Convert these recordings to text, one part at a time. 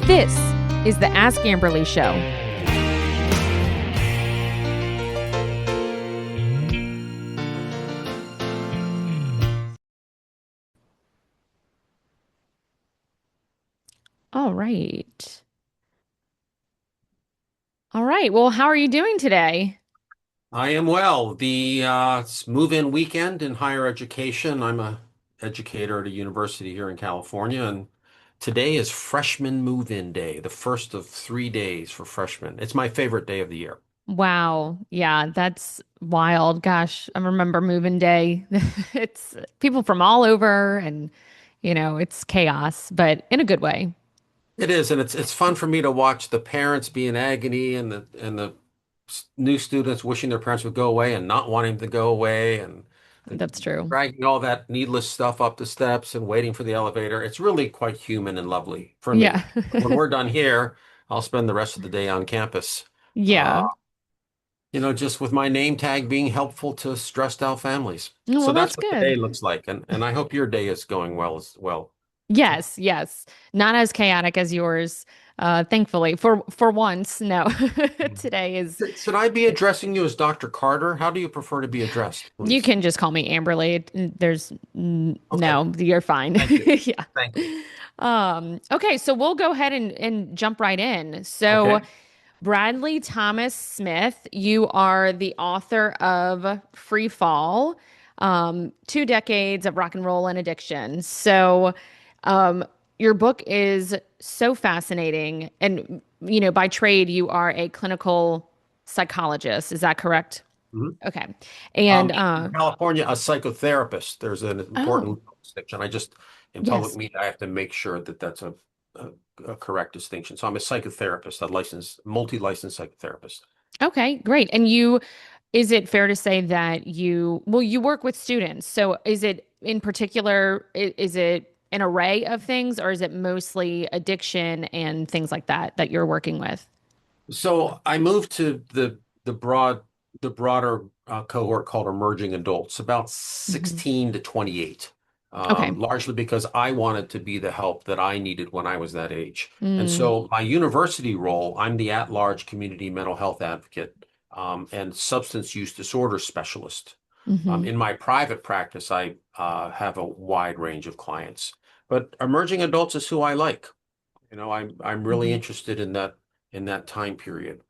This is the Ask Amberleigh Show. All right. All right. Well, how are you doing today? I am well. It's move-in weekend in higher education. I'm a educator at a university here in California, and today is freshman move-in day, the first of 3 days for freshmen. It's my favorite day of the year. Wow. Yeah, that's wild. Gosh, I remember moving day. It's people from all over and, it's chaos, but in a good way. It is, and it's fun for me to watch the parents be in agony and the new students wishing their parents would go away and not wanting to go away and That's true. dragging all that needless stuff up the steps and waiting for the elevator. It's really quite human and lovely for Yeah. me. When we're done here, I'll spend the rest of the day on campus. Uh, Yeah. just with my name tag being helpful to stressed out families. Well, So that's that's what the day good. looks like. And I hope your day is going well as well. Yes, yes. Not as chaotic as yours, thankfully. For once, no. Today is Should I be addressing you as Dr. Carter? How do you prefer to be addressed, You please? can just call me Amberleigh. Okay. No, you're fine. Thank you. Yeah. Thank you. Okay, so we'll go ahead and jump right in. So, Okay. Bradley Thomas Smith, you are the author of Free Fall, 2 decades of rock and roll and addiction. So, um, your book is so fascinating. And, by trade, you are a clinical psychologist. Is that correct? Mhm. Okay. And In California, a psychotherapist, there's an oh, important distinction. In public yes. media, I have to make sure that that's a, a correct distinction. So I'm a psychotherapist, a multi-licensed psychotherapist. Okay, great. Is it fair to say that you work with students. So is it in particular, is it an array of things or is it mostly addiction and things like that you're working with? So I moved to the broader cohort called emerging adults, about Hmm. 16 to 28, Okay. largely because I wanted to be the help that I needed when I was that age. And Mm, so my university role, I'm the at-large community mental health advocate and substance use disorder specialist. hmm. In my private practice, I have a wide range of clients, but emerging adults is who I like. I'm really Hmm. interested in that time period.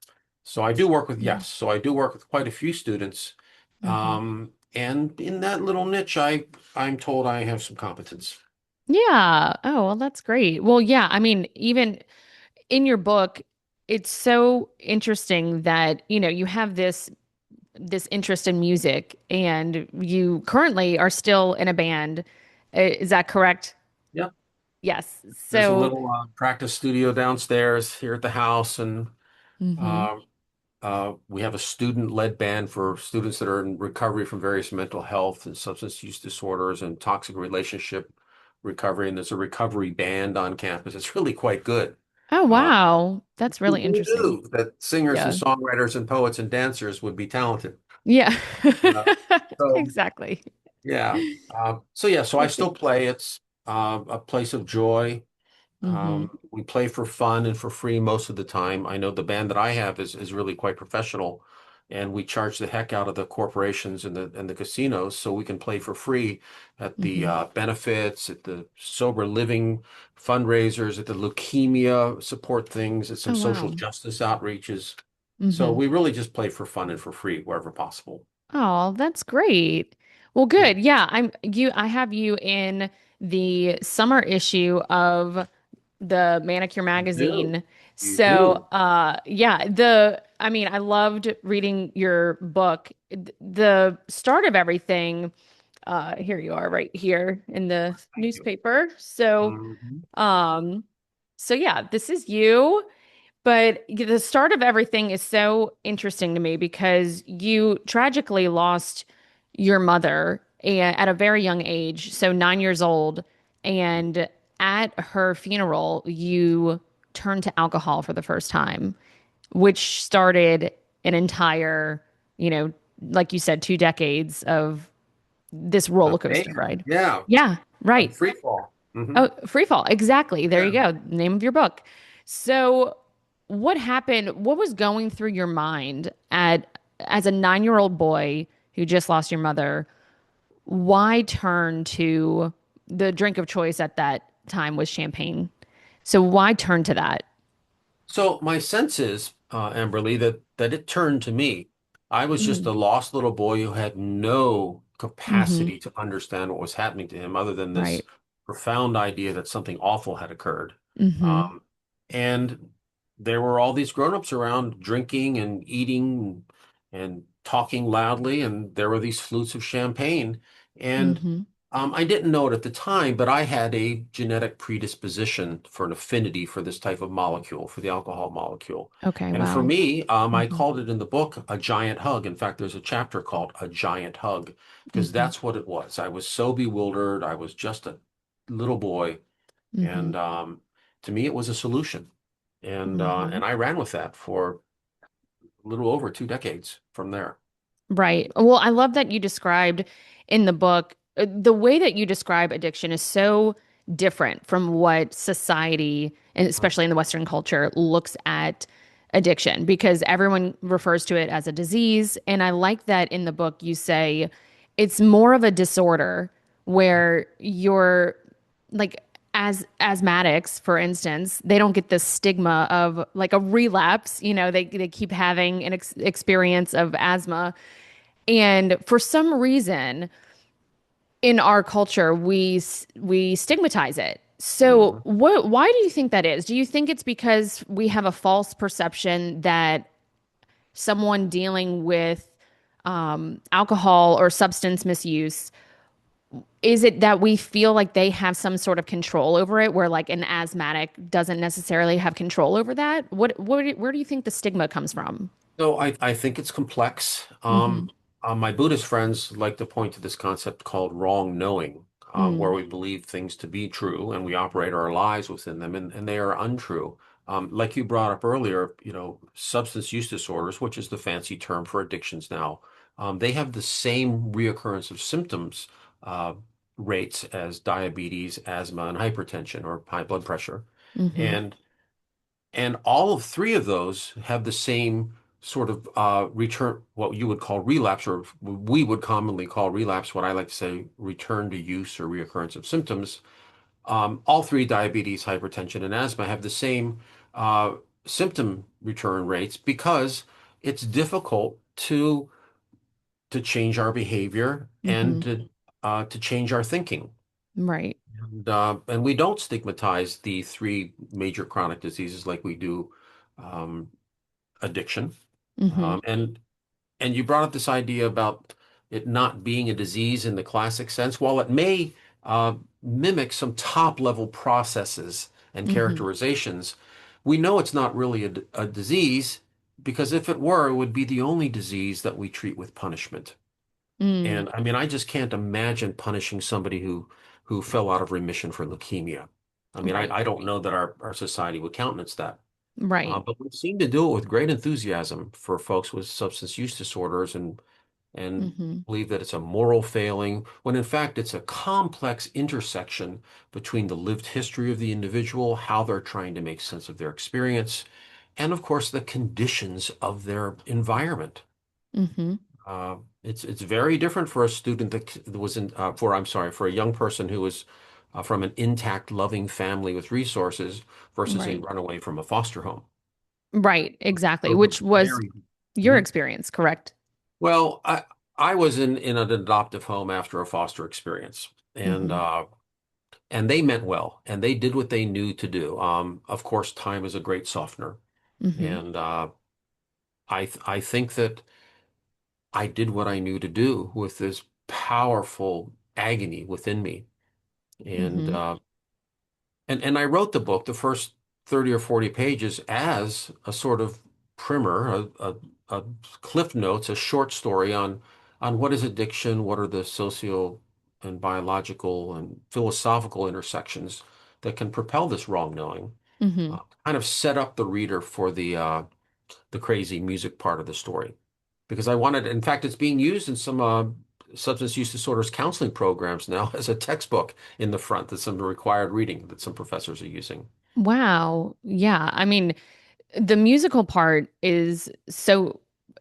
So I do work with Yeah. yes, so I do work with quite a few students. Hmm. And in that little niche, I'm told I have some competence. Yeah. Oh, well, that's great. Well, yeah, I mean, even in your book, it's so interesting that, you have this interest in music and you currently are still in a band. Is that correct? Yeah, Yes. there's a So, little practice studio downstairs here at the house, and hmm. uh, we have a student-led band for students that are in recovery from various mental health and substance use disorders and toxic relationship recovery. And there's a recovery band on campus. It's really quite good. Oh, Uh, wow. That's who really interesting. knew that singers and Yeah. songwriters and poets and dancers would be talented? Yeah. Uh, so Exactly. yeah, so I That's still it. play. It's a place of joy. Hmm. We play for fun and for free most of the time. I know the band that I have is really quite professional, and we charge the heck out of the corporations and the casinos so we can play for free at the Hmm. benefits, at the sober living fundraisers, at the leukemia support things, at some Oh, social wow. justice outreaches. So Hmm. we really just play for fun and for free wherever possible. Oh, that's great. Well, Yeah, good. Yeah, I have you in the summer issue of the Manicure you do. magazine. You So, do. yeah, I mean, I loved reading your book. The start of everything, here you are right here in the Thank you. newspaper. So, Mhm. um, so yeah, this is you. But the start of everything is so interesting to me because you tragically lost your mother at a very young age, so 9 years old. And at her funeral, you turned to alcohol for the first time, which started an entire, you know, like you said, 2 decades of this roller Of coaster mayhem. ride. Yeah. Yeah, right. Free fall. Oh, free fall. Exactly. There you Yeah. go. Name of your book. So, what happened? What was going through your mind at as a 9-year-old boy who just lost your mother? Why turn to the drink of choice at that time was champagne? So why turn to that? So my sense is, Amberleigh, that it turned to me. I was just a Mm. lost little boy who had no Mm-hmm. capacity to understand what was happening to him, other than this Right. profound idea that something awful had occurred. Mm-hmm. Um, and there were all these grown-ups around drinking and eating and talking loudly, and there were these flutes of champagne. And Mm-hmm. I didn't know it at the time, but I had a genetic predisposition for an affinity for this type of molecule, for the alcohol molecule. Okay. And for Wow. me, I Mm-hmm. called it in the book a giant hug. In fact, there's a chapter called A Giant Hug, because Mm-hmm. that's what it was. I was so bewildered. I was just a little boy. Mm-hmm. And to me, it was a solution. Mm-hmm. And I ran with that for a little over 2 decades from there. Right. Well, I love that you described in the book, the way that you describe addiction is so different from what society, and Right. especially in the Western culture, looks at addiction because everyone refers to it as a disease. And I like that in the book you say it's more of a disorder where you're like as asthmatics, for instance, they don't get the stigma of like a relapse. They keep having an experience of asthma and for some reason in our culture, we stigmatize it. So, Mhm. why do you think that is? Do you think it's because we have a false perception that someone dealing with alcohol or substance misuse, is it that we feel like they have some sort of control over it, where like an asthmatic doesn't necessarily have control over that? Where do you think the stigma comes from? So I think it's complex. Mm-hmm. My Buddhist friends like to point to this concept called wrong knowing, where Mm, we believe things to be true and we operate our lives within them, and they are untrue. Like you brought up earlier, substance use disorders, which is the fancy term for addictions now, they have the same reoccurrence of symptoms uh, rates as diabetes, asthma, and hypertension or high blood pressure. mm-hmm. And and all of three of those have the same sort of return, what you would call relapse, or we would commonly call relapse, what I like to say return to use or reoccurrence of symptoms. All three, diabetes, hypertension, and asthma, have the same uh, symptom return rates because it's difficult to change our behavior and Mm-hmm. to change our thinking. Right. And we don't stigmatize the three major chronic diseases like we do um, addiction. Mm-hmm. And you brought up this idea about it not being a disease in the classic sense. While it may mimic some top level processes and Mm-hmm. characterizations, we know it's not really a disease because if it were, it would be the only disease that we treat with punishment. Mm. And I mean, I just can't imagine punishing somebody who fell out of remission for leukemia. I mean, Right. I don't know that our society would countenance that. Right. But we seem to do it with great enthusiasm for folks with substance use disorders and Mm-hmm. believe that it's a moral failing, when in fact it's a complex intersection between the lived history of the individual, how they're trying to make sense of their experience, and of course the conditions of their environment. Mm-hmm. It's very different for a student that was in for I'm sorry, for a young person who was from an intact, loving family with resources versus a Right. runaway from a foster home. Right. Exactly. Those are Which was very. your Mhm. experience, correct? Well, I was in an adoptive home after a foster experience, Mm-hmm. and they meant well, and they did what they knew to do. Of course, time is a great softener, Mm-hmm. and I think that I did what I knew to do with this powerful agony within me. And Mm-hmm. uh, and I wrote the book, the first 30 or 40 pages, as a sort of primer, a cliff notes, a short story on what is addiction, what are the socio and biological and philosophical intersections that can propel this wrong knowing, Mm-hmm. kind of set up the reader for the crazy music part of the story. Because I wanted, in fact, it's being used in some substance use disorders counseling programs now as a textbook in the front. That's some required reading that some professors are using. Wow. Yeah. I mean, the musical part is so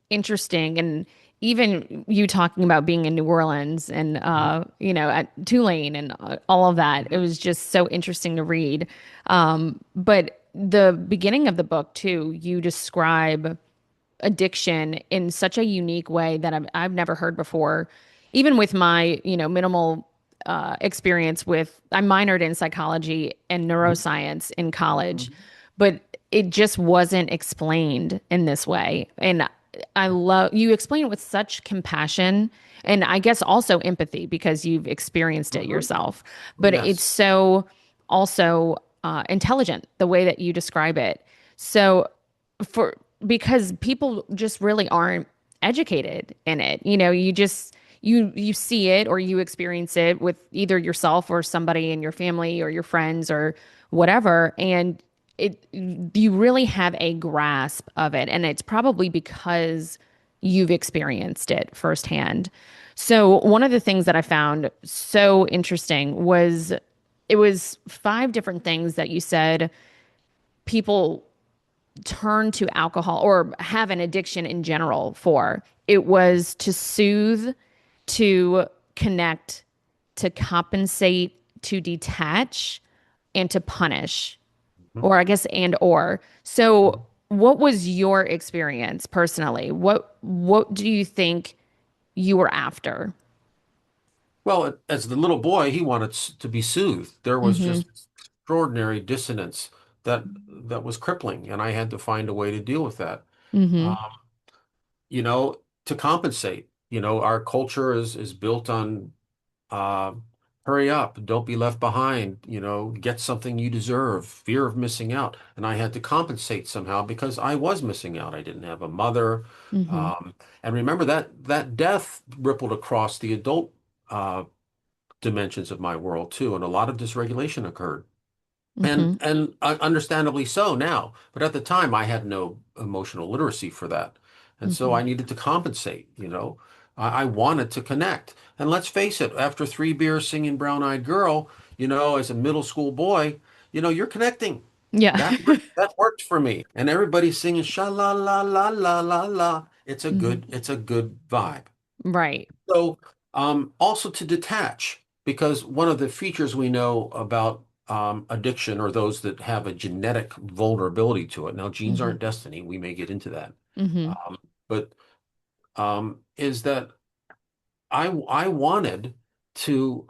interesting. And even you talking about being in New Orleans and, Mhm, at Tulane and all of that, it mhm, was just so interesting to read. But the beginning of the book, too, you describe addiction in such a unique way that I've never heard before. Even with my, minimal experience with, I minored in psychology and mhm, neuroscience in college, mhm, but it just wasn't explained in this way. And I love you explain it with such compassion and I guess also empathy because you've experienced it mhm. yourself. But it's Yes. so also intelligent the way that you describe it. So for because people just really aren't educated in it. You just you see it or you experience it with either yourself or somebody in your family or your friends or whatever and it you really have a grasp of it and it's probably because you've experienced it firsthand. So one of the things that I found so interesting was it was five different things that you said people turn to alcohol or have an addiction in general for. It was to soothe, to connect, to compensate, to detach, and to punish, Mhm, or I guess and or. So, mhm. what was your experience personally? What do you think you were after? Well, as the little boy, he wanted to be soothed. There was Mm-hmm. just extraordinary dissonance that was crippling, and I had to find a way to deal with that. Mm-hmm. Um, to compensate. Our culture is built on uh, hurry up, don't be left behind, get something you deserve, fear of missing out. And I had to compensate somehow because I was missing out. I didn't have a mother. Mm-hmm. Um, and remember that death rippled across the adult uh, dimensions of my world too, and a lot of dysregulation occurred. Mm-hmm. And understandably so now, but at the time I had no emotional literacy for that. And so Mm-hmm. I needed to compensate. I wanted to connect. And let's face it, after 3 beers singing Brown Eyed Girl, as a middle school boy, you're connecting. Yeah. That worked for me. And everybody's singing sha la la la la la la. It's a Hmm. good, it's a good vibe. Right. So, also to detach, because one of the features we know about addiction are those that have a genetic vulnerability to it. Now, genes Mm-hmm. aren't destiny. We may get into that. Mm-hmm. But is that I wanted to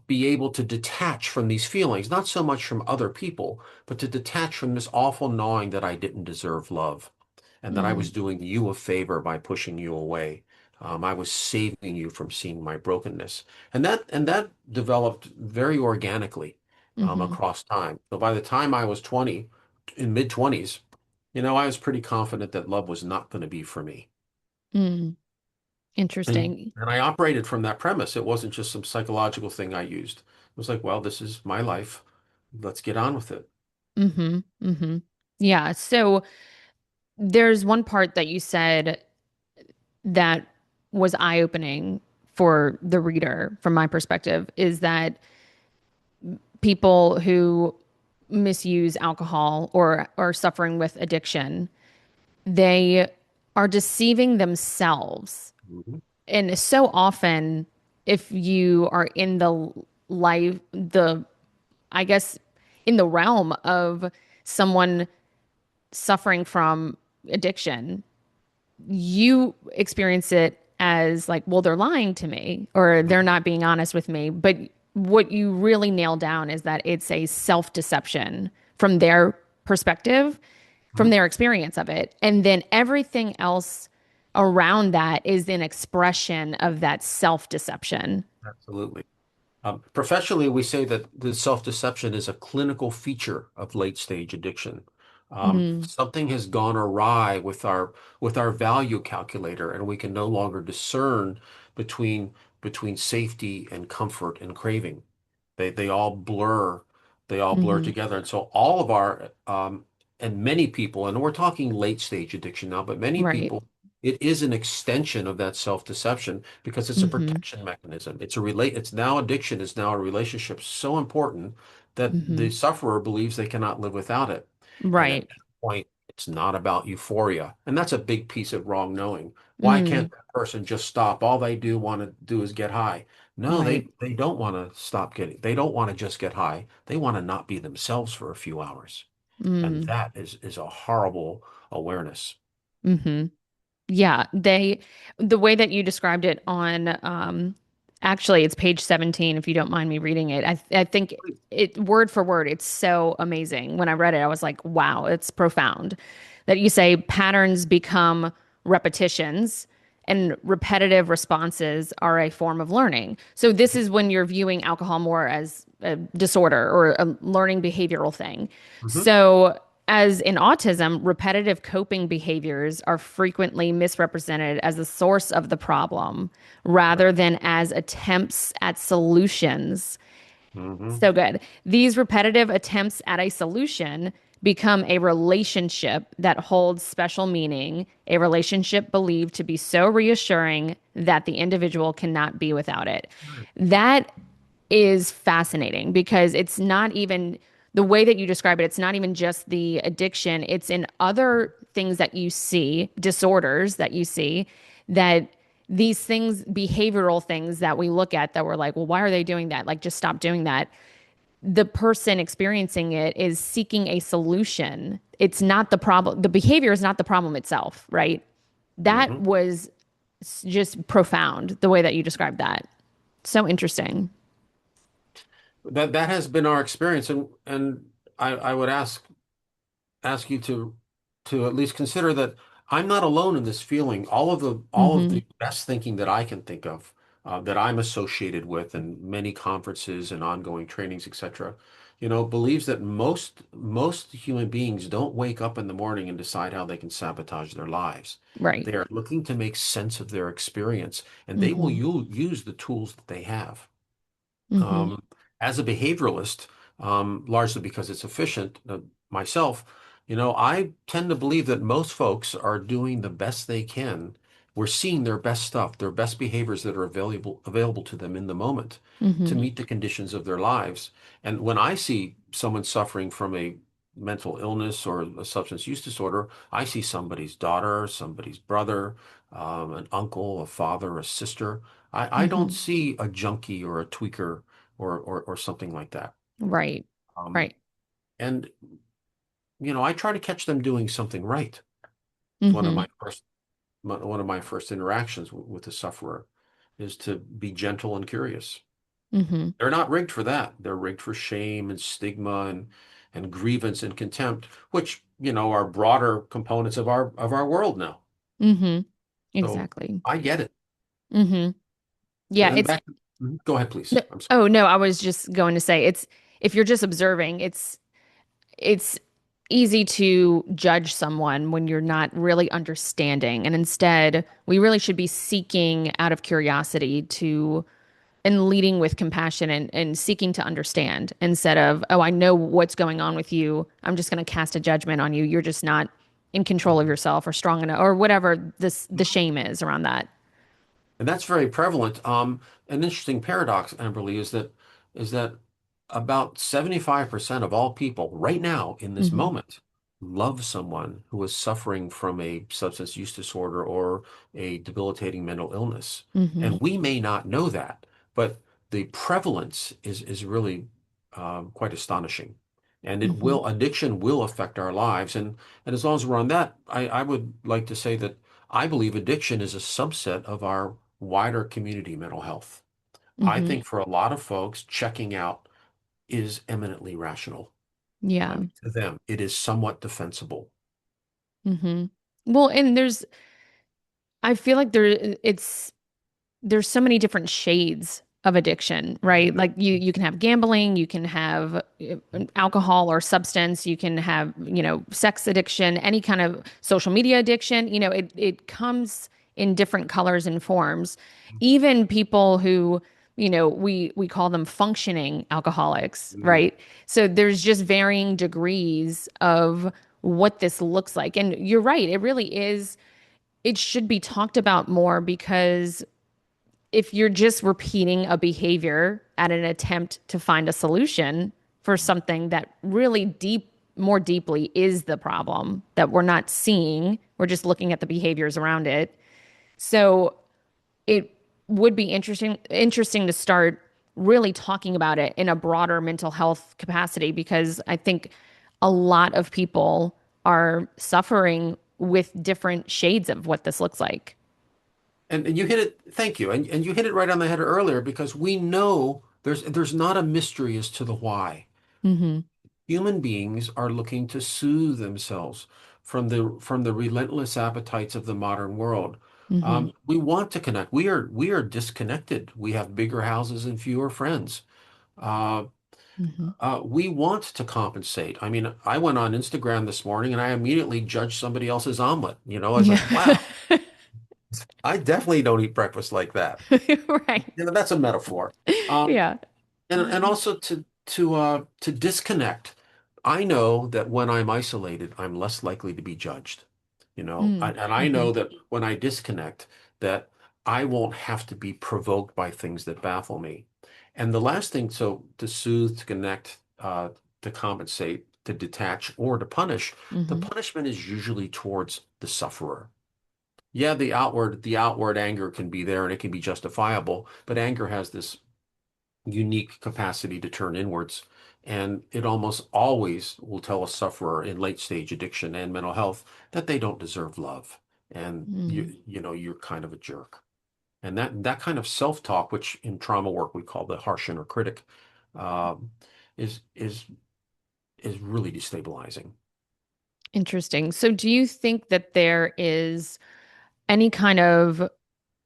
be able to detach from these feelings, not so much from other people, but to detach from this awful gnawing that I didn't deserve love and that I Mm-hmm. was doing you a favor by pushing you away. I was saving you from seeing my brokenness, and that developed very organically Mm-hmm. across time. So by the time I was 20, in mid 20s, I was pretty confident that love was not going to be for me. Mm. And Interesting. and I operated from that premise. It wasn't just some psychological thing I used. It was like, well, this is my life. Let's get on with it. Mm-hmm. Mm-hmm. Yeah. So there's one part that you said that was eye-opening for the reader, from my perspective, is that people who misuse alcohol or are suffering with addiction, they are deceiving themselves. Mhm. And so often, if you are in the life, I guess, in the realm of someone suffering from addiction, you experience it as like, well, they're lying to me or they're not being honest with me. But what you really nail down is that it's a self-deception from their perspective, from Mhm. their experience of it. And then everything else around that is an expression of that self-deception. Absolutely. Professionally, we say that the self-deception is a clinical feature of late-stage addiction. Mm, Something has gone awry with our value calculator, and we can no longer discern between between safety and comfort and craving. They all blur. They all blur hmm. together, and so all of our and many people, and we're talking late-stage addiction now, but many Right. people, it is an extension of that self-deception because it's a Hmm. protection mechanism. It's now addiction is now a relationship so important that the Hmm. sufferer believes they cannot live without it. And at Right. that point, it's not about euphoria. And that's a big piece of wrong knowing. Why Mm, can't that person just stop? All they do want to do is get high. No, right. they don't want to stop getting, they don't want to just get high. They want to not be themselves for a few hours. And Mm, that is a horrible awareness. hmm. Yeah, the way that you described it on, actually, it's page 17, if you don't mind me reading it. I think it word for word, it's so amazing. When I read it, I was like, wow, it's profound. That you say patterns become repetitions and repetitive responses are a form of learning. So this is when you're viewing alcohol more as a disorder or a learning behavioral thing. Mhm. So as in autism, repetitive coping behaviors are frequently misrepresented as the source of the problem rather than as attempts at solutions. Hmm. So good. These repetitive attempts at a solution become a relationship that holds special meaning, a relationship believed to be so reassuring that the individual cannot be without it. That is fascinating because it's not even the way that you describe it, it's not even just the addiction, it's in other things that you see, disorders that you see, that these things, behavioral things that we look at that we're like, well, why are they doing that? Like, just stop doing that. The person experiencing it is seeking a solution. It's not the problem. The behavior is not the problem itself, right? That Hmm. was just profound, the way that you described that. So interesting. That has been our experience, and I would ask you to at least consider that I'm not alone in this feeling. All of Hmm. the best thinking that I can think of, that I'm associated with, and many conferences and ongoing trainings, etc., believes that most human beings don't wake up in the morning and decide how they can sabotage their lives. Right. They are looking to make sense of their experience, and they will Hmm. use the tools that they have. Hmm. Um, as a behavioralist, largely because it's efficient, myself, I tend to believe that most folks are doing the best they can. We're seeing their best stuff, their best behaviors that are available to them in the moment to Hmm. meet the conditions of their lives. And when I see someone suffering from a mental illness or a substance use disorder, I see somebody's daughter, somebody's brother, an uncle, a father, a sister. I don't Hmm. see a junkie or a tweaker or something like that. Right. Um, Right. and I try to catch them doing something right. It's Hmm. one of my first interactions with the sufferer is to be gentle and curious. Hmm. They're not rigged for that. They're rigged for shame and stigma and grievance and contempt, which, are broader components of our world now. Hmm. So Exactly. I get it. Hmm. Yeah, And it's back, go ahead, please. no, I'm sorry. oh no, I was just going to say it's if you're just observing, it's easy to judge someone when you're not really understanding. And instead, we really should be seeking out of curiosity to and leading with compassion and seeking to understand instead of, oh, I know what's going on with you. I'm just going to cast a judgment on you. You're just not in control of yourself or strong enough or whatever the shame is around that. And that's very prevalent. An interesting paradox, Amberleigh, is that about 75% of all people right now in this Hmm. moment love someone who is suffering from a substance use disorder or a debilitating mental illness. Hmm. And we may not know that, but the prevalence is really quite astonishing. And Hmm. addiction will affect our lives. And as long as we're on that, I would like to say that I believe addiction is a subset of our wider community mental health. I Hmm. think for a lot of folks, checking out is eminently rational. I Yeah. mean, to them, it is somewhat defensible. Hmm. Well, and I feel like there's so many different shades of addiction, right? Like you can have gambling, you can have alcohol or substance, you can have, sex addiction, any kind of social media addiction, it comes in different colors and forms. Even people who, we call them functioning alcoholics, Mm. right? So there's just varying degrees of what this looks like. And you're right, it really is it should be talked about more because if you're just repeating a behavior at an attempt to find a solution, for something that really more deeply is the problem that we're not seeing. We're just looking at the behaviors around it. So it would be interesting to start really talking about it in a broader mental health capacity because I think a lot of people are suffering with different shades of what this looks like. And you hit it, thank you. And you hit it right on the head earlier because we know there's not a mystery as to the why. Hmm. Human beings are looking to soothe themselves from the relentless appetites of the modern world. Hmm. We want to connect. We are disconnected. We have bigger houses and fewer friends. Uh, Hmm. we want to compensate. I mean, I went on Instagram this morning and I immediately judged somebody else's omelet. I was Yeah. like, wow, I definitely don't eat breakfast like that. Right. That's a metaphor. Um, Yeah. and also to disconnect. I know that when I'm isolated, I'm less likely to be judged. Mm. And I Hmm. know that when I disconnect, that I won't have to be provoked by things that baffle me. And the last thing, so to soothe, to connect, to compensate, to detach, or to punish, the Hmm. punishment is usually towards the sufferer. Yeah, the outward anger can be there and it can be justifiable, but anger has this unique capacity to turn inwards. And it almost always will tell a sufferer in late stage addiction and mental health that they don't deserve love. And Mm. you're kind of a jerk. And that kind of self-talk, which in trauma work we call the harsh inner critic, um, is really destabilizing. Interesting. So, do you think that there is any kind of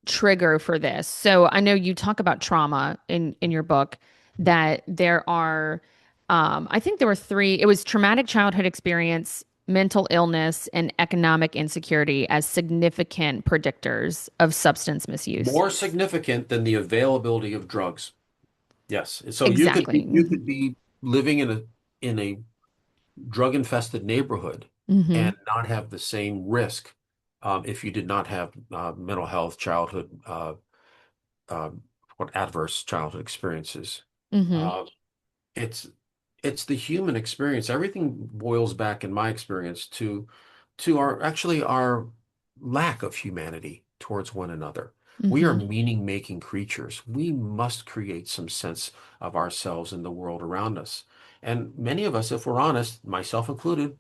trigger for this? So, I know you talk about trauma in your book, that there are, I think there were three. It was traumatic childhood experience, mental illness, and economic insecurity as significant predictors of substance misuse. More significant than the availability of drugs. Yes. So you could Exactly. be, you Hmm. could be living in a drug-infested neighborhood Hmm. and not have the same risk if you did not have mental health, childhood, uh, what adverse childhood experiences. Hmm. Uh, it's it's the human experience. Everything boils back, in my experience, to our lack of humanity towards one another. We are Hmm. meaning-making creatures. We must create some sense of ourselves in the world around us. And many of us, if we're honest, myself included,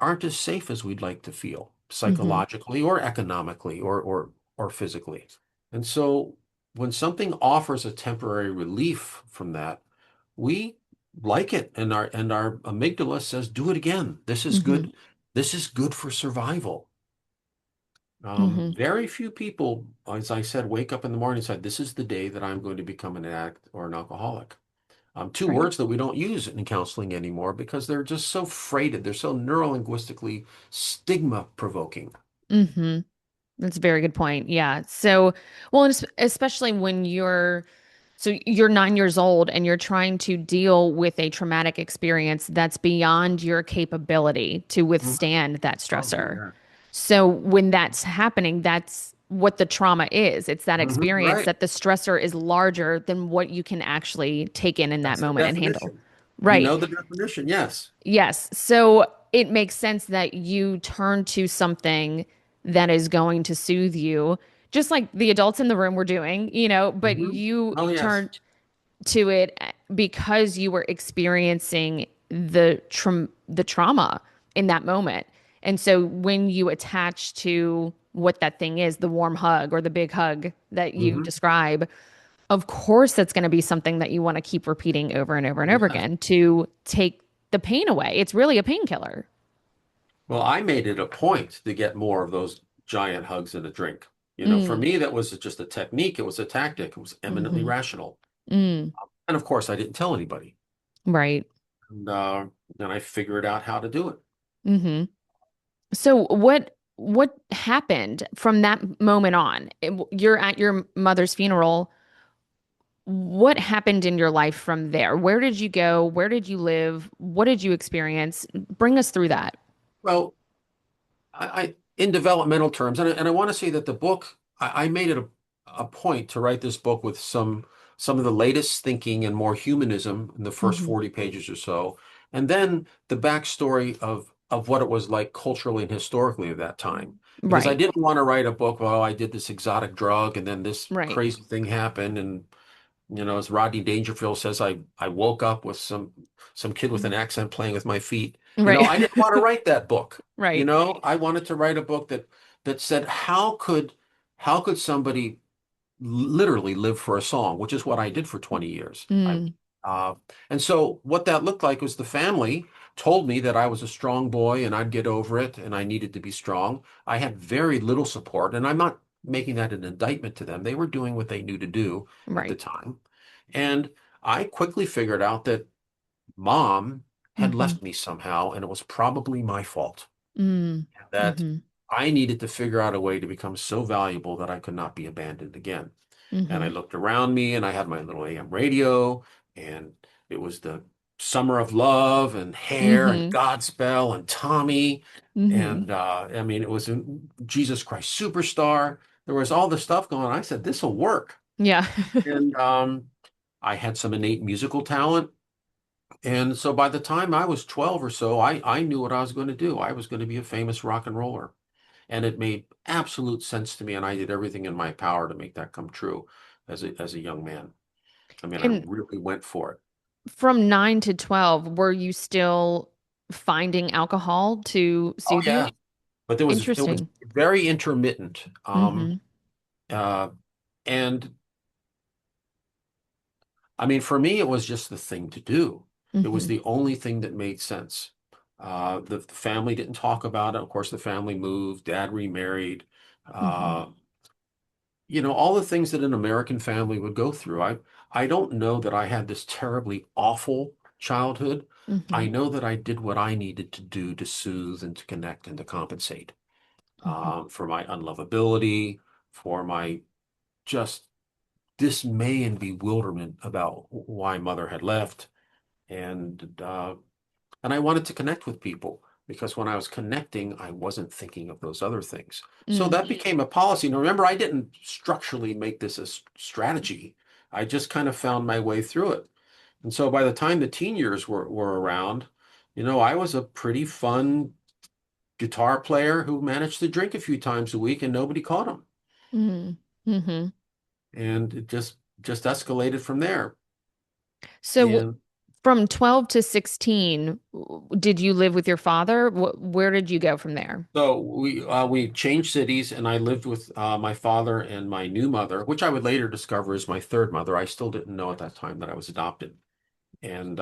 aren't as safe as we'd like to feel Hmm. psychologically or economically or physically. And so when something offers a temporary relief from that, we like it and our amygdala says, do it again. This is Hmm. good. This is good for survival. Hmm. Very few people, as I said, wake up in the morning and say, this is the day that I'm going to become an addict or an alcoholic. Two Right. words that we don't use in counseling anymore because they're just so freighted. They're so neurolinguistically stigma provoking. Hmm. That's a very good point. Yeah. So, well, and especially when you're 9 years old and you're trying to deal with a traumatic experience that's beyond your capability to Mhm. withstand that Oh, stressor. yeah. So when that's happening, that's what the trauma is. It's that experience Right. that the stressor is larger than what you can actually take in that That's the moment and handle. definition. You Right. know the definition, yes. Yes. So it makes sense that you turn to something that is going to soothe you, just like the adults in the room were doing, but Hmm. you Oh, yes. turn to it because you were experiencing the trauma in that moment. And so when you attach to what that thing is, the warm hug or the big hug that you Hmm. describe, of course that's going to be something that you want to keep repeating over and over and over Yes. again to take the pain away. It's really a painkiller. Well, I made it a point to get more of those giant hugs and a drink. For Mm, me, that was just a technique. It was a tactic. It was eminently hmm. rational. Mm, And of course, I didn't tell anybody. right. And then I figured out how to do it. Hmm. So what happened from that moment on? You're at your mother's funeral. What happened in your life from there? Where did you go? Where did you live? What did you experience? Bring us through that. Well, in developmental terms, and I want to say that the book, I made it a point to write this book with some some of the latest thinking and more humanism in the first Hmm. 40 pages or so, and then the backstory of what it was like culturally and historically at that time. Because I Right. didn't want to write a book, well, I did this exotic drug and then this Right. crazy thing happened, and as Rodney Dangerfield says, I woke up with some kid with an accent playing with my feet. Right. I didn't want to write that book. Right. I wanted to write a book that said how could somebody literally live for a song, which is what I did for 20 years. Mm. Uh, and so what that looked like was the family told me that I was a strong boy and I'd get over it and I needed to be strong. I had very little support, and I'm not making that an indictment to them. They were doing what they knew to do at the Right. time. And I quickly figured out that mom had Hmm. left me somehow, and it was probably my fault. Mm. That Hmm. I needed to figure out a way to become so valuable that I could not be abandoned again. And I Hmm. looked around me and I had my little AM radio, and it was the Summer of Love and Hair and Hmm. Godspell and Tommy. Hmm. And I mean, it was a Jesus Christ Superstar. There was all this stuff going on. I said, this will work. Yeah. And I had some innate musical talent. And so by the time I was 12 or so, I knew what I was going to do. I was going to be a famous rock and roller. And it made absolute sense to me. And I did everything in my power to make that come true as a young man. I mean, I And really went for it. from 9 to 12, were you still finding alcohol to Oh soothe yeah. you? But it was Interesting. very intermittent. Hmm. Uh, and I mean, for me, it was just the thing to do. It was Hmm. the only thing that made sense. The family didn't talk about it. Of course, the family moved, dad remarried. Hmm. Uh, all the things that an American family would go through. I don't know that I had this terribly awful childhood. I Hmm. know that I did what I needed to do to soothe and to connect and to compensate Hmm. for my unlovability, for my just dismay and bewilderment about why mother had left, and uh, and I wanted to connect with people because when I was connecting, I wasn't thinking of those other things. So Mm. that became a policy. Now, remember, I didn't structurally make this a strategy. I just kind of found my way through it. And so by the time the teen years were around, I was a pretty fun guitar player who managed to drink a few times a week and nobody caught him. Mm. Hmm. And it just escalated from there. So And from 12 to 16, did you live with your father? Where did you go from there? so we changed cities, and I lived with my father and my new mother, which I would later discover is my third mother. I still didn't know at that time that I was adopted, and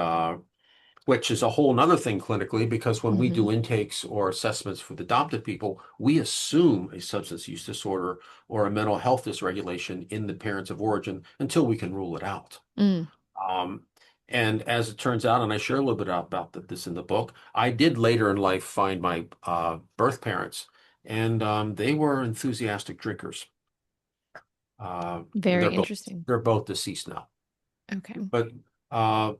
which is a whole nother thing clinically, because when we Hmm. do intakes or assessments with adopted people, we assume a substance use disorder or a mental health dysregulation in the parents of origin until we can rule it out. Mm. Um, and as it turns out, and I share a little bit about this in the book, I did later in life find my birth parents, and they were enthusiastic drinkers. And Very interesting. they're both deceased now. Okay. But uh,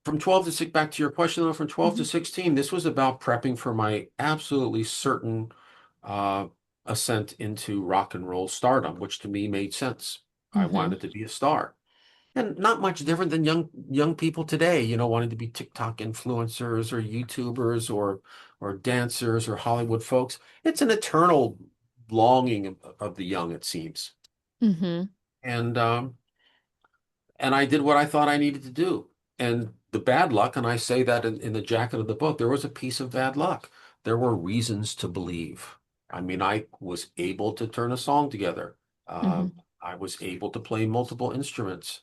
from 12 to 6, back to your question, though, from 12 to Hmm. 16, this was about prepping for my absolutely certain uh, ascent into rock and roll stardom, which to me made sense. I Hmm. wanted to be a star. And not much different than young people today, wanting to be TikTok influencers or YouTubers or dancers or Hollywood folks. It's an eternal longing of the young, it seems. Hmm. And I did what I thought I needed to do. And the bad luck, and I say that in the jacket of the book, there was a piece of bad luck. There were reasons to believe. I mean, I was able to turn a song together. Uh, Hmm. I was able to play multiple instruments.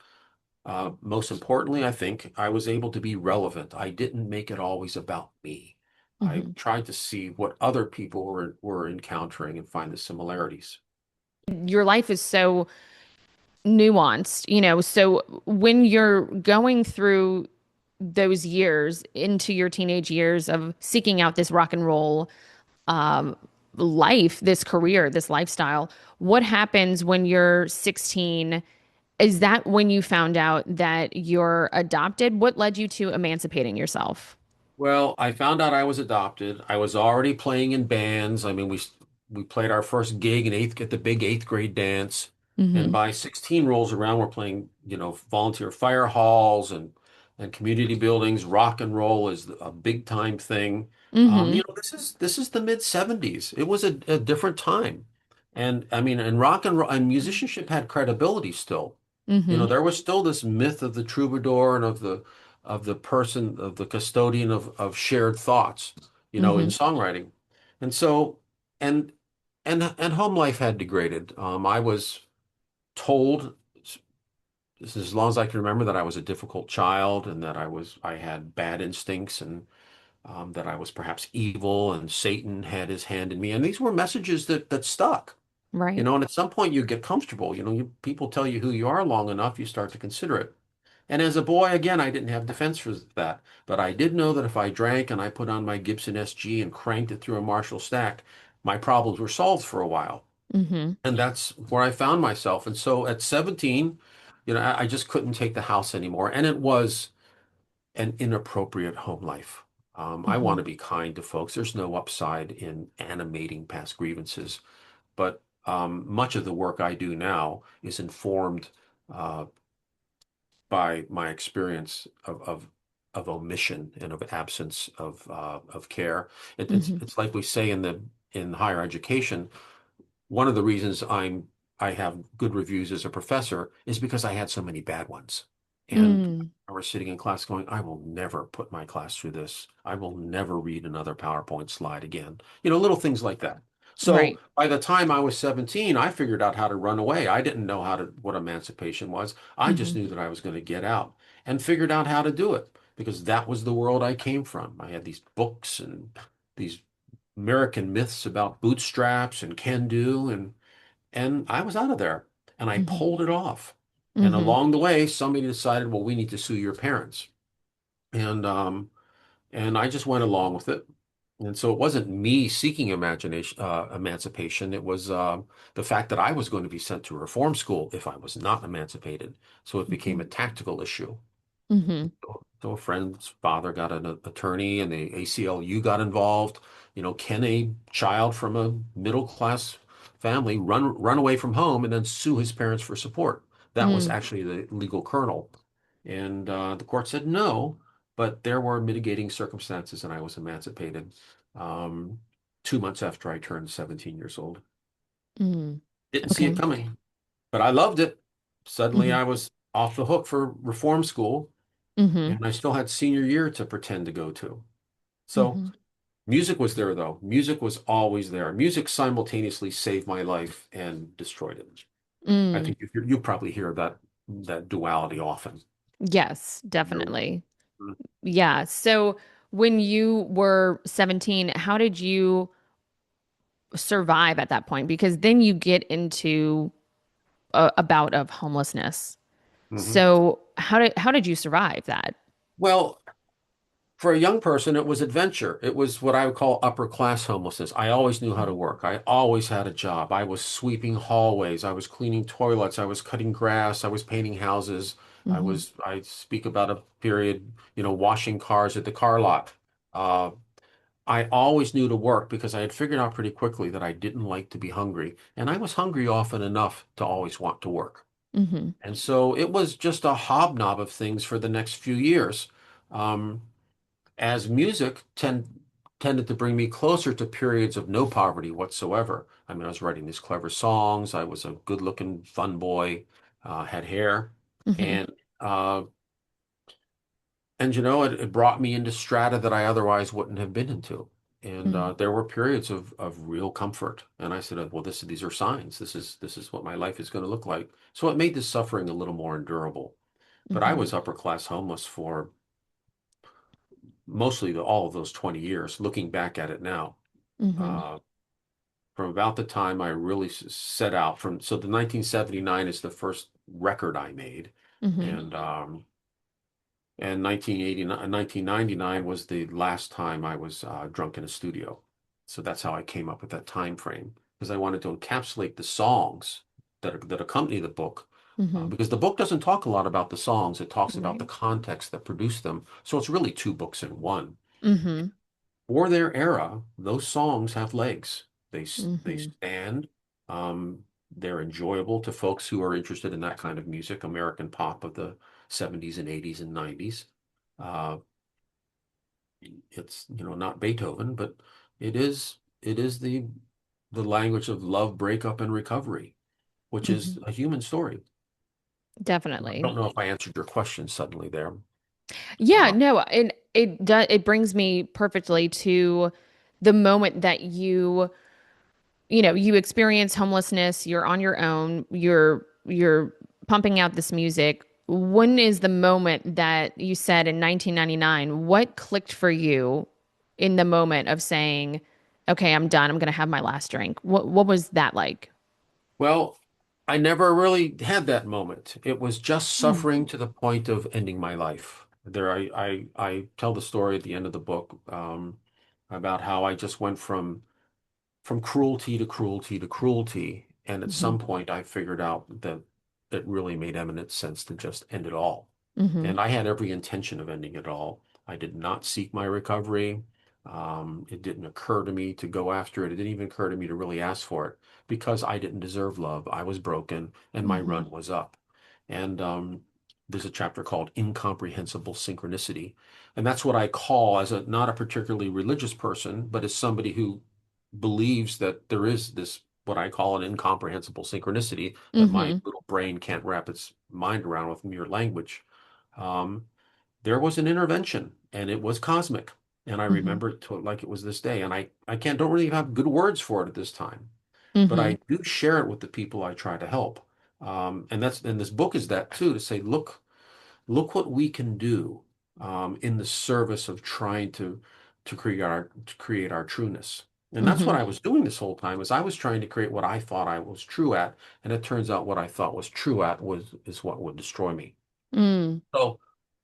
Most importantly, I think I was able to be relevant. I didn't make it always about me. I Hmm. tried to see what other people were encountering and find the similarities. Your life is so nuanced, so when you're going through those years into your teenage years of seeking out this rock and roll um, life, this career, this lifestyle, what happens when you're 16? Is that when you found out that you're adopted? What led you to emancipating yourself? Well, I found out I was adopted. I was already playing in bands. I mean, we played our first gig in eighth at the big eighth grade dance, and Hmm. by 16 rolls around, we're playing volunteer fire halls and community buildings. Rock and roll is a big time thing. Mm-hmm. This is the mid 70s. It was a different time. And I mean, and rock and roll and musicianship had credibility still. Mm-hmm. There was still this myth of the troubadour and of the person, of the custodian of shared thoughts, in Mm-hmm. songwriting. And so and and home life had degraded. I was told, this is as long as I can remember, that I was a difficult child and that I had bad instincts, and that I was perhaps evil and Satan had his hand in me. And these were messages that stuck. Right. And at some point you get comfortable. People tell you who you are long enough, you start to consider it. And as a boy, again, I didn't have defense for that. But I did know that if I drank and I put on my Gibson SG and cranked it through a Marshall stack, my problems were solved for a while. Mm-hmm. And that's where I found myself. And so at 17, I just couldn't take the house anymore. And it was an inappropriate home life. I Mm-hmm. want to be kind to folks. There's no upside in animating past grievances. But much of the work I do now is informed uh, by my experience of omission and of absence of care. Mm-hmm. It's like we say in higher education. One of the reasons I have good reviews as a professor is because I had so many bad ones. And Mm. I was sitting in class going, I will never put my class through this. I will never read another PowerPoint slide again. Little things like that. So Right. by the time I was 17, I figured out how to run away. I didn't know what emancipation was. I just Mm-hmm. knew that I was going to get out, and figured out how to do it because that was the world I came from. I had these books and these American myths about bootstraps and can do, and I was out of there, and I Mm-hmm. pulled it off. And Mm-hmm. along the way, somebody decided, well, we need to sue your parents. And I just went along with it. And so it wasn't me seeking emancipation. It was the fact that I was going to be sent to reform school if I was not emancipated. So it became Mm-hmm. a tactical issue. Mm-hmm. So a friend's father got an attorney, and the ACLU got involved. Can a child from a middle class family run away from home and then sue his parents for support? That was Mm. actually the legal kernel. And the court said no, but there were mitigating circumstances, and I was emancipated 2 months after I turned 17 years old. Mm. Didn't see it Okay. coming, but I loved it. Suddenly Mm-hmm. I was off the hook for reform school, Mm-hmm. and I still had senior year to pretend to go to. So Mm-hmm. music was there, though. Music was always there. Music simultaneously saved my life and destroyed it. I Mm. think you probably hear that duality often. Yes, You know? definitely. Yeah. So when you were 17, how did you survive at that point? Because then you get into a bout of homelessness. Mhm. So how did you survive that? Well, for a young person, it was adventure. It was what I would call upper class homelessness. I always knew how to work. I always had a job. I was sweeping hallways. I was cleaning toilets. I was cutting grass. I was painting houses. Mm-hmm. I speak about a period, washing cars at the car lot. Uh, I always knew to work because I had figured out pretty quickly that I didn't like to be hungry. And I was hungry often enough to always want to work. Mm-hmm. And so it was just a hobnob of things for the next few years. Um, as music tended to bring me closer to periods of no poverty whatsoever. I mean, I was writing these clever songs. I was a good-looking, fun boy, had hair, Mm-hmm. and uh, it brought me into strata that I otherwise wouldn't have been into. And Mm-hmm. there were periods of real comfort. And I said, well, these are signs. This is what my life is going to look like. So it made the suffering a little more endurable. But I Mm-hmm. was upper class homeless for mostly all of those 20 years, looking back at it now. Mm-hmm. Uh, from about the time I really set out from, so the 1979 is the first record I made, Mm-hmm. and 1989, 1999 was the last time I was drunk in a studio. So that's how I came up with that time frame, because I wanted to encapsulate the songs that accompany the book. Mm-hmm. Because the book doesn't talk a lot about the songs, it talks about the Right. context that produced them. So it's really two books in one. Mm-hmm. For their era, those songs have legs. They Mm-hmm. stand. Um, they're enjoyable to folks who are interested in that kind of music, American pop of the 70s and 80s and 90s. Uh, it's, not Beethoven, but it is the language of love, breakup, and recovery, which is Hmm. a human story. I Definitely. don't know if I answered your question suddenly there. Yeah, Uh, no, and it brings me perfectly to the moment that you experience homelessness, you're on your own, you're pumping out this music. When is the moment that you said in 1999, what clicked for you in the moment of saying, "Okay, I'm done. I'm going to have my last drink." What was that like? well, I never really had that moment. It was just Mm. suffering to the point of ending my life. There, I tell the story at the end of the book, about how I just went from cruelty to cruelty to cruelty. And at Mhm. some point, I figured out that it really made eminent sense to just end it all. Mhm. And I had every intention of ending it all. I did not seek my recovery. It didn't occur to me to go after it. It didn't even occur to me to really ask for it because I didn't deserve love. I was broken and my Mhm. run was up. And there's a chapter called Incomprehensible Synchronicity. And that's what I call, as a not a particularly religious person, but as somebody who believes that there is this, what I call an incomprehensible synchronicity that my Mhm. little brain can't wrap its mind around with mere language. Um, there was an intervention and it was cosmic. And I Mhm. remember it like it was this day. And I don't really have good words for it at this time, but Mhm. I do share it with the people I try to help. And this book is that too, to say, look what we can do, in the service of trying to create our trueness. And that's what Mhm. I was doing this whole time, is I was trying to create what I thought I was true at, and it turns out what I thought was true at was is what would destroy me. Mm. So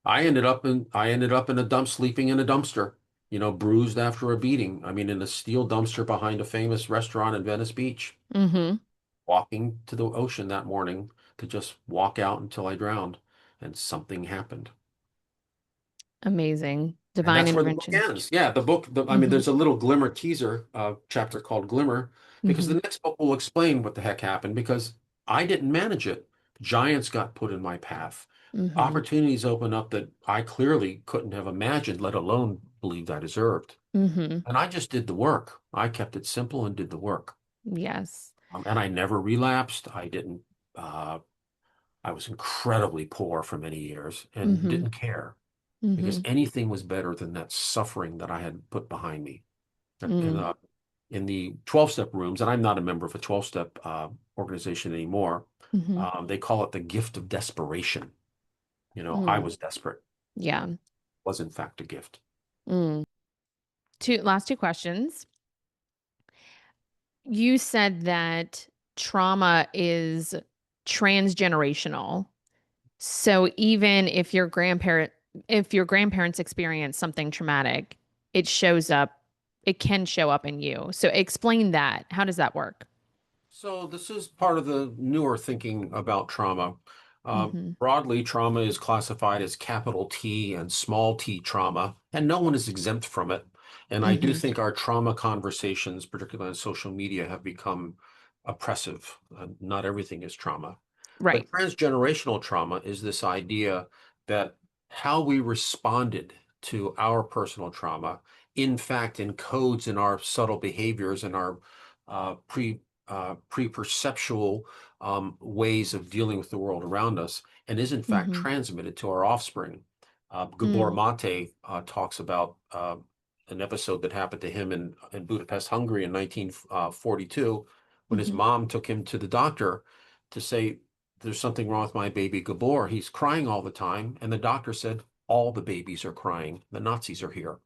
I ended up in a dump, sleeping in a dumpster, bruised after a beating. I mean, in a steel dumpster behind a famous restaurant in Venice Beach, Mhm. walking to the ocean that morning to just walk out until I drowned, and something happened. Amazing. And Divine that's where the book intervention. ends. Yeah, I mean, Mhm. there's a little glimmer teaser chapter called Glimmer, because the Mhm. next book will explain what the heck happened, because I didn't manage it. Giants got put in my path. Mhm. Opportunities opened up that I clearly couldn't have imagined, let alone believed I deserved. Mhm. And I just did the work. I kept it simple and did the work. Yes. And I never relapsed. I was incredibly poor for many years and Mhm. didn't care, because Mhm. anything was better than that suffering that I had put behind me. In, Mm. uh, in the 12-step rooms, and I'm not a member of a 12-step organization anymore, Mhm. they call it the gift of desperation. I Mm. was desperate, Yeah. was in fact a gift. Mm. Last two questions. You said that trauma is transgenerational. So even if your grandparents experience something traumatic, it shows up, it can show up in you. So explain that. How does that work? So this is part of the newer thinking about trauma. Mm-hmm. Broadly, trauma is classified as capital T and small t trauma, and no one is exempt from it. And I do Mm-hmm. think our trauma conversations, particularly on social media, have become oppressive. Not everything is trauma. Right. But transgenerational trauma is this idea that how we responded to our personal trauma, in fact, encodes in our subtle behaviors and our pre-perceptual ways of dealing with the world around us, and is in fact Mm-hmm. transmitted to our offspring. Gabor Mm. Mate talks about an episode that happened to him in Budapest, Hungary in 1942, when his Mm-hmm. mom took him to the doctor to say, there's something wrong with my baby Gabor. He's crying all the time. And the doctor said, all the babies are crying. The Nazis are here.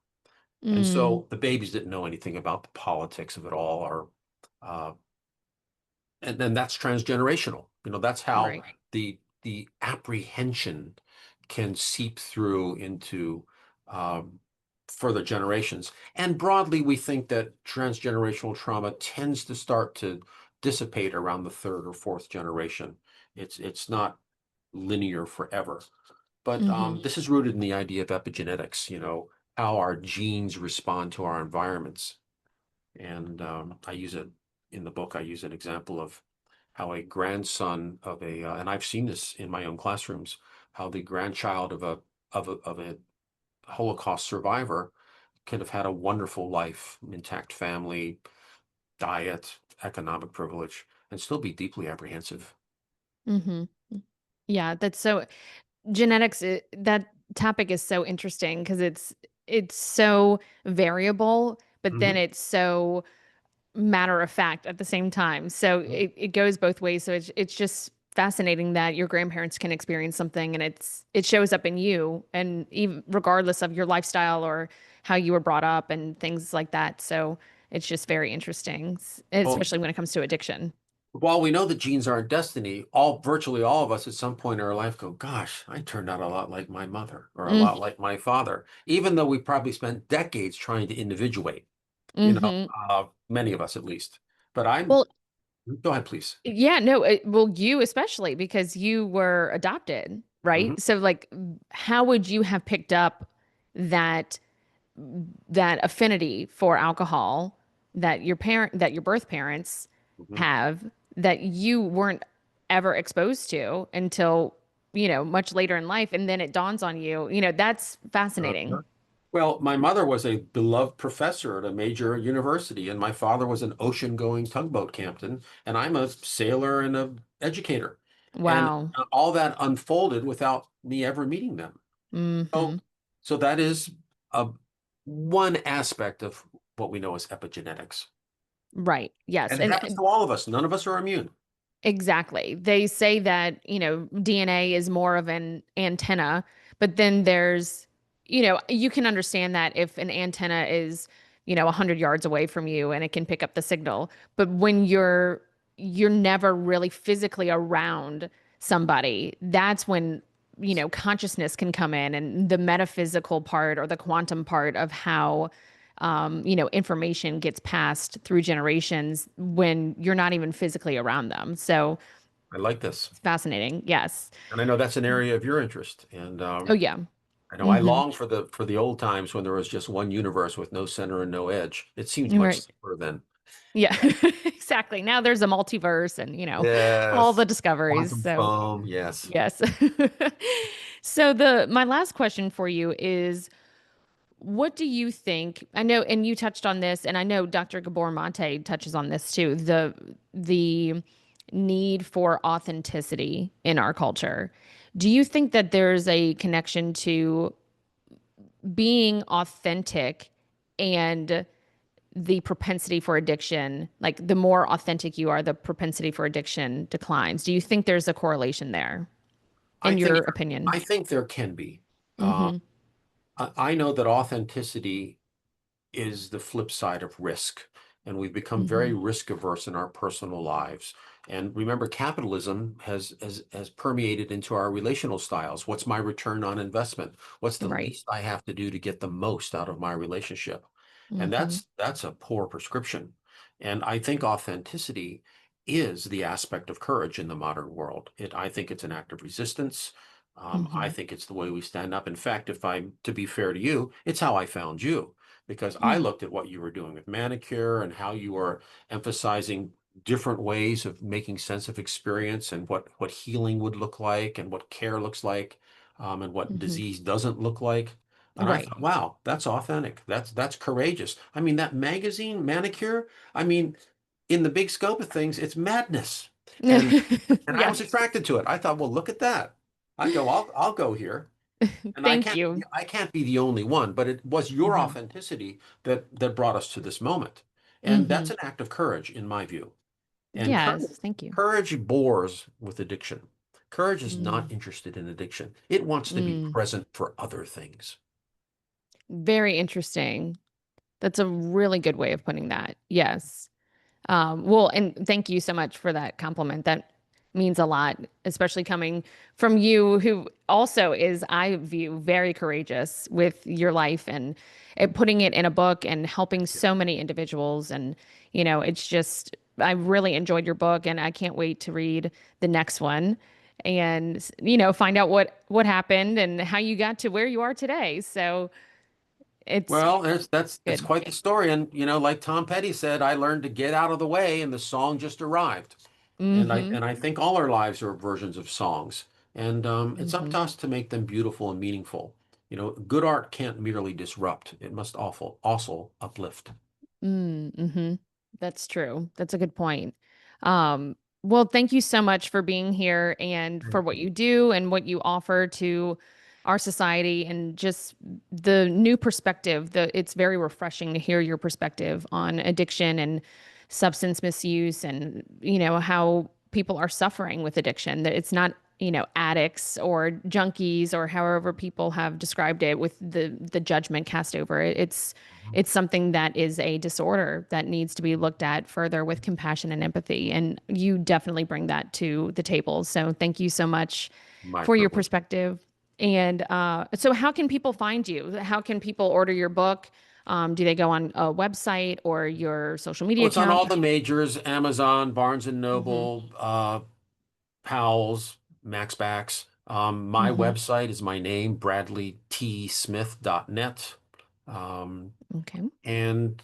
And Mm. so the babies didn't know anything about the politics of it all, or uh, and then that's transgenerational. That's how Right. the apprehension can seep through into um, further generations. And broadly, we think that transgenerational trauma tends to start to dissipate around the third or fourth generation. It's not linear forever. But Mm-hmm. this is rooted in the idea of epigenetics, how our genes respond to our environments. And I use it in the book. I use an example of how a grandson of and I've seen this in my own classrooms, how the grandchild of a Holocaust survivor could have had a wonderful life, intact family, diet, economic privilege, and still be deeply apprehensive. Hmm. Yeah, that's so genetics, that topic is so interesting because it's so variable, but then Hmm. it's so matter of fact at the same time. So it goes both ways. So it's just fascinating that your grandparents can experience something and it shows up in you, and even regardless of your lifestyle or how you were brought up and things like that. So it's just very interesting, Well, especially when it comes to addiction. while we know that genes aren't destiny, virtually all of us at some point in our life go, gosh, I turned out a lot like my mother or a Mm, lot like my father, even though we probably spent decades trying to individuate, hmm. many of us at least. But I'm, Well, go ahead, please. yeah, no, well, you especially because you were adopted, Hmm. right? So like, how would you have picked up that that affinity for alcohol that your birth parents Hmm. have that you weren't ever exposed to until, much later in life, and then it dawns on you, that's fascinating. Uh-huh. Well, my mother was a beloved professor at a major university, and my father was an ocean-going tugboat captain, and I'm a sailor and a educator. And Wow. all that unfolded without me ever meeting them. So, Hmm. so that is a one aspect of what we know as epigenetics. Right. Yes. And it happens to all of us. None of us are immune. Exactly. They say that, DNA is more of an antenna, but then there's, you can understand that if an antenna is, 100 yards away from you and it can pick up the signal. But when you're never really physically around somebody, that's when, consciousness can come in, and the metaphysical part or the quantum part of how information gets passed through generations when you're not even physically around them. So I like this. it's fascinating. Yes. And I know that's an area of your interest. And Oh, yeah. I know I Hmm. long for the old times when there was just one universe with no center and no edge. It seems much Right. simpler then. Yeah, exactly. Now there's a multiverse and, all the Yes. discoveries. Quantum So, foam. Yes. yes. So my last question for you is, what do you think? I know, and you touched on this, and I know Dr. Gabor Mate touches on this too, the need for authenticity in our culture. Do you think that there's a connection to being authentic and the propensity for addiction? Like the more authentic you are, the propensity for addiction declines. Do you think there's a correlation there, I in think your opinion? I think there can be. Uh, Mm-hmm. I know that authenticity is the flip side of risk. And we've become Mm-hmm. very risk averse in our personal lives. And remember, capitalism has permeated into our relational styles. What's my return on investment? What's the Right. least I have to do to get the most out of my relationship? And Mm-hmm. that's a poor prescription. And I think authenticity is the aspect of courage in the modern world. I think it's an act of resistance. I Mm-hmm. think it's the way we stand up. In fact, if I'm to be fair to you, it's how I found you because I Mm. looked at what you were doing with MANiCURE and how you were emphasizing different ways of making sense of experience and what healing would look like and what care looks like, and what Mm-hmm. disease doesn't look like. And I Right. thought, wow, that's authentic. That's courageous. I mean, that magazine, MANiCURE, I mean, in the big scope of things, it's madness. And and I was Yes. attracted to it. I thought, well, look at that. I'll go here. And Thank you. I can't be the only one, but it was your Hmm. authenticity that brought us to this moment. And Hmm. that's an act of courage in my view. And Yes. Thank you. courage bores with addiction. Courage is not Mm. interested in addiction. It wants to be Mm. present for other things. Very interesting. That's a really good way of putting that. Yes. Well, and thank you so much for that compliment. That means a lot, especially coming from you, who also is, I view, very courageous with your life and putting it in a book and helping Yeah. so many individuals. And, it's just, I really enjoyed your book, and I can't wait to read the next one and, find out what happened and how you got to where you are today. So it's Well, it's good. quite the story. And like Tom Petty said, I learned to get out of the way and the song just arrived. Mm-hmm. And I think all our lives are versions of songs. And it's up Mm-hmm. to us to make them beautiful and meaningful. You know, good art can't merely disrupt. It must also uplift. Mm-hmm. That's true. That's a good point. Um, well, thank you so much for being here and for Thank what you. you do and what you offer to our society and just the new perspective. It's very refreshing to hear your perspective on addiction and substance misuse and, how people are suffering with addiction. That it's not, addicts or junkies or however people have described it with the judgment cast over it. It's something that is a disorder that needs to be looked at further with compassion and empathy. And you definitely bring that to the table. So thank you so much My for your privilege. perspective. And so, how can people find you? How can people order your book? Do they go on a website or your social Oh, media it's on all account? the majors, Amazon, Barnes and Hmm. Noble, Powell's, Maxbacks. My Hmm. website is my name, bradleytsmith.net. Um, Okay. and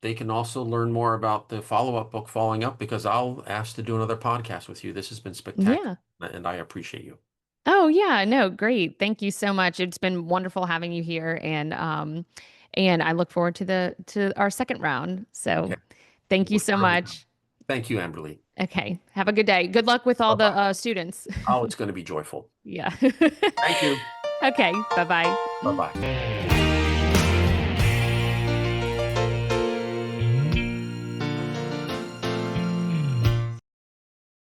they can also learn more about the follow-up book, Following Up, because I'll ask to do another podcast with you. This has been spectacular, Yeah. and I appreciate you. Oh yeah, no, great. Thank you so much. It's been wonderful having you here and I look forward to our second round. So, Okay. thank you Look so forward to that. much. Thank you, Amberleigh. Okay. Have a good day. Good luck with all the Bye-bye. students. Oh, it's going to be joyful. Yeah. Thank you. Okay. Bye-bye. Bye-bye.